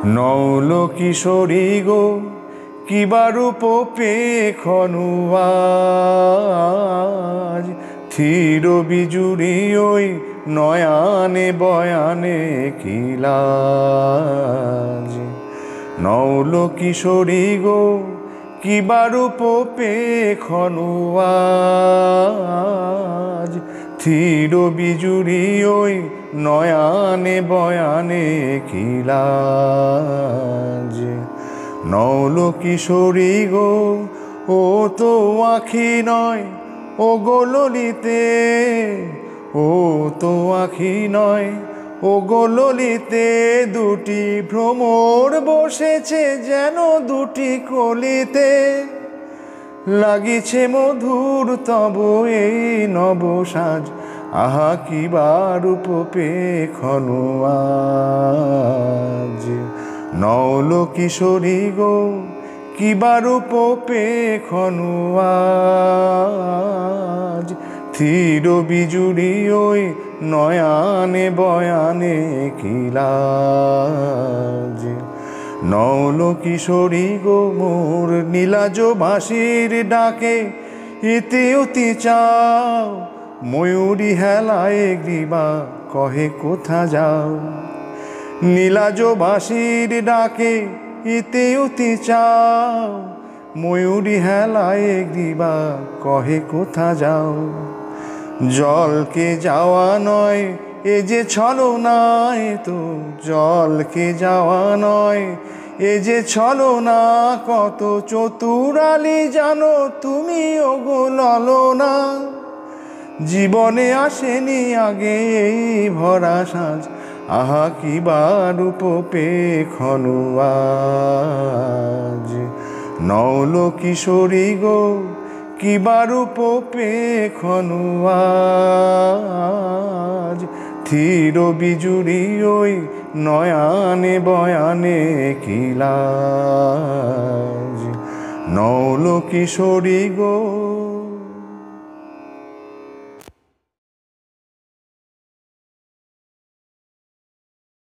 নৌল কিশোরী গো কিবা রূপ পেখনু আজ, থির বিজুরি ওই নয়ানে বয়ানে কি লাজ। নৌল কিশোরী গো কিবা রূপ পেখনু আজ, থির বিজুরি ওই নয়ানে বয়ানে কি লাজ। নৌল কিশোরী গো ও তো আঁখি নয় ও গো ললিতে, ও তো আঁখি নয় ও গো ললিতে, দুটি ভ্রমর বসেছে যেন দুটি কলিতে। লাগিছে মধুর তব এই নব সাজ, আহা কিবা রূপ পেখনু আজ। নৌল কিশোরী গো কিবা রূপ পেখনু আজ, থির বিজুরি ওই নয়ানে বয়ানে কি লাজ। নৌল কিশোরী গো মোর নীলাজ ভাসির ডাকে ইতি উতি চাও, ময়ূরী হেলায় গ্রীবা কহে কোথা যাও। নীলাজ ভাসির ডাকে ইতি উতি চাও, ময়ূরী হেলায় গ্রীবা কহে কোথা যাও। জলকে যাওয়া নয় এ যে ছলনায় তো, জলকে যাওয়া নয় এ যে ছলনা, কত চতুরালি জানো তুমি ওগো ললনা। জীবনে আসেনি আগে এই ভরা সাজ, আহা কিবা রূপ পেখনু আজ। নৌল কিশোরী গো কিবা রূপ পেখনু আজ, থির বিজুরি ওই নয়ানে বয়ানে কি লাজ। নৌল কিশোরী গো।